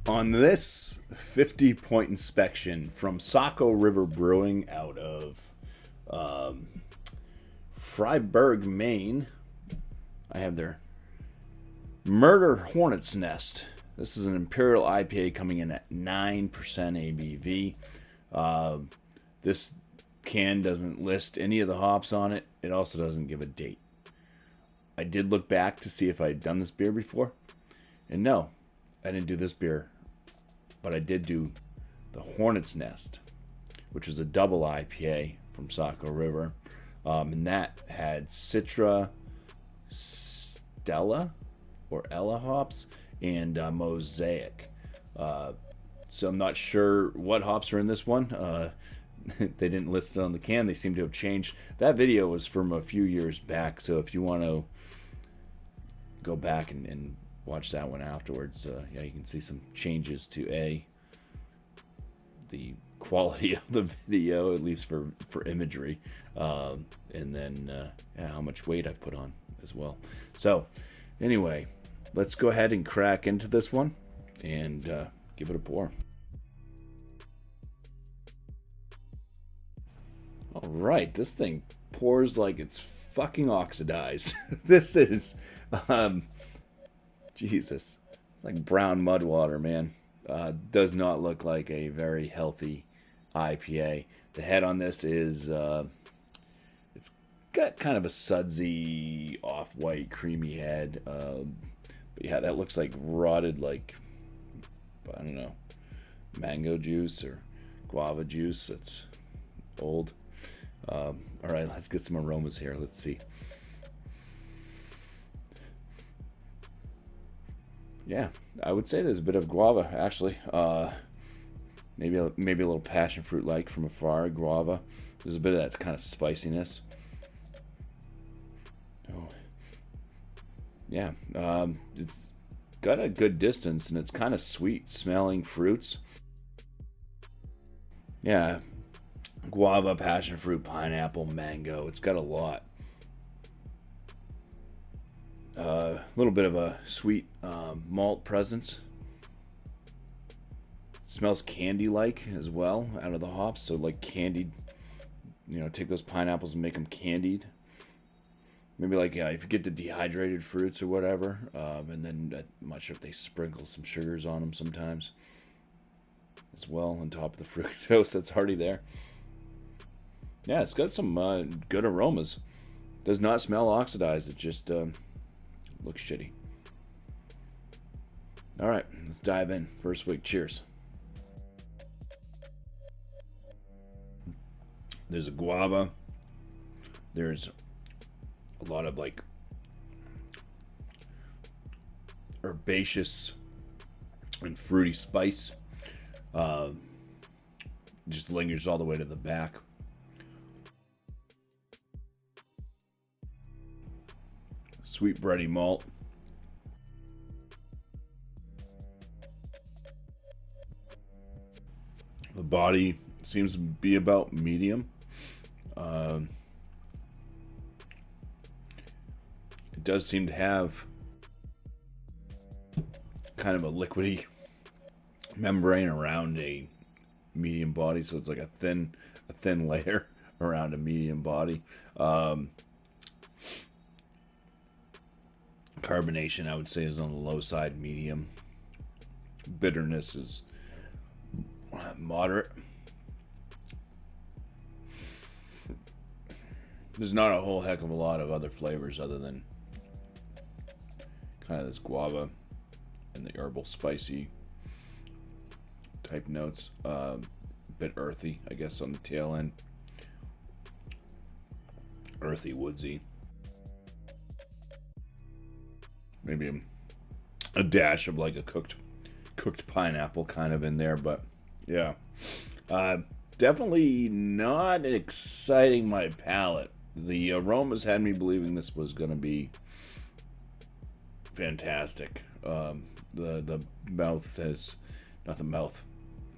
On this 50-point inspection from Saco River Brewing out of Freiburg, Maine, I have their Murder Hornet's Nest. This is an Imperial IPA coming in at 9% ABV. This can doesn't list any of the hops on it. It also doesn't give a date. I did look back to see if I had done this beer before. And no, I didn't do this beer. But I did do the Hornet's Nest, which was a double IPA from Saco River. And that had Citra, Stella, or Ella hops, and Mosaic. So I'm not sure what hops are in this one. They didn't list it on the can. They seem to have changed. That video was from a few years back, so if you want to go back and watch that one afterwards, yeah, you can see some changes to the quality of the video, at least for imagery, and then yeah, how much weight I've put on as well. So anyway, let's go ahead and crack into this one and give it a pour. All right, this thing pours like it's fucking oxidized. This is Jesus, it's like brown mud water, man. Does not look like a very healthy IPA. The head on this is it's got kind of a sudsy, off-white, creamy head. But yeah, that looks like rotted, like, I don't know, mango juice or guava juice that's old. All right, let's get some aromas here. Let's see. Yeah, I would say there's a bit of guava, actually. Maybe a little passion fruit like from afar, guava. There's a bit of that kind of spiciness. Oh, yeah, it's got a good distance, and it's kind of sweet smelling fruits. Yeah, guava, passion fruit, pineapple, mango. It's got a lot. A little bit of a sweet malt presence. Smells candy-like as well out of the hops. So like candied, you know, take those pineapples and make them candied. Maybe like, yeah, if you get the dehydrated fruits or whatever. And then I'm not sure if they sprinkle some sugars on them sometimes as well on top of the fructose that's already there. Yeah, it's got some good aromas. Does not smell oxidized. It just looks shitty. All right, let's dive in. First week, cheers. There's a guava. There's a lot of like herbaceous and fruity spice. Just lingers all the way to the back. Sweet bready malt. The body seems to be about medium. It does seem to have kind of a liquidy membrane around a medium body, so it's like a thin layer around a medium body. Carbonation, I would say, is on the low side, medium. Bitterness is moderate. There's not a whole heck of a lot of other flavors other than kind of this guava and the herbal spicy type notes. Bit earthy, I guess, on the tail end. Earthy, woodsy. Maybe a dash of like a cooked pineapple kind of in there, but yeah, definitely not exciting my palate. The aromas had me believing this was going to be fantastic. The mouth has not the mouth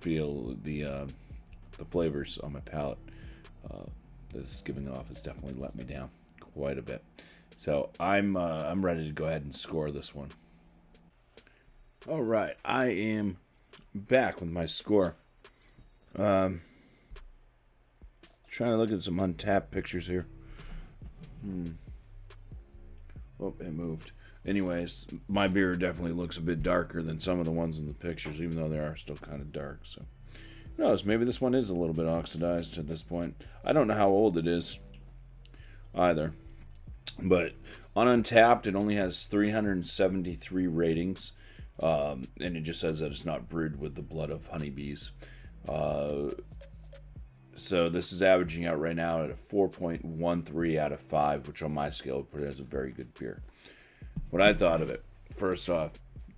feel, the flavors on my palate. This is giving off has definitely let me down quite a bit. So I'm ready to go ahead and score this one. All right, I am back with my score. Trying to look at some untapped pictures here. Oh, it moved. Anyways, my beer definitely looks a bit darker than some of the ones in the pictures, even though they are still kind of dark. So, who knows? Maybe this one is a little bit oxidized at this point. I don't know how old it is either. But on Untapped, it only has 373 ratings. And it just says that it's not brewed with the blood of honeybees. So this is averaging out right now at a 4.13 out of 5, which on my scale would put it as a very good beer. What I thought of it, first off,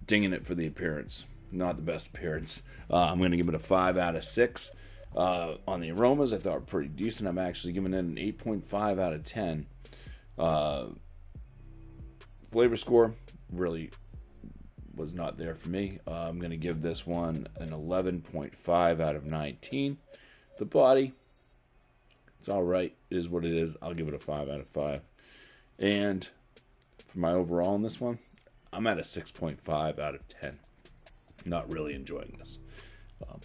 dinging it for the appearance. Not the best appearance. I'm going to give it a 5 out of 6. On the aromas, I thought were pretty decent. I'm actually giving it an 8.5 out of 10. Flavor score really was not there for me. I'm going to give this one an 11.5 out of 19. The body, it's all right. It is what it is. I'll give it a 5 out of 5. And for my overall in this one, I'm at a 6.5 out of 10. Not really enjoying this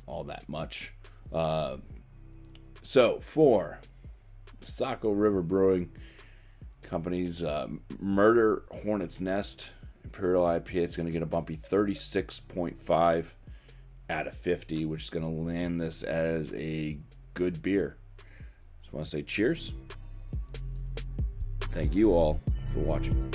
all that much. So for Saco River Brewing Company's Murder Hornet's Nest Imperial IPA, it's going to get a bumpy 36.5 out of 50, which is going to land this as a good beer. Just want to say cheers. Thank you all for watching.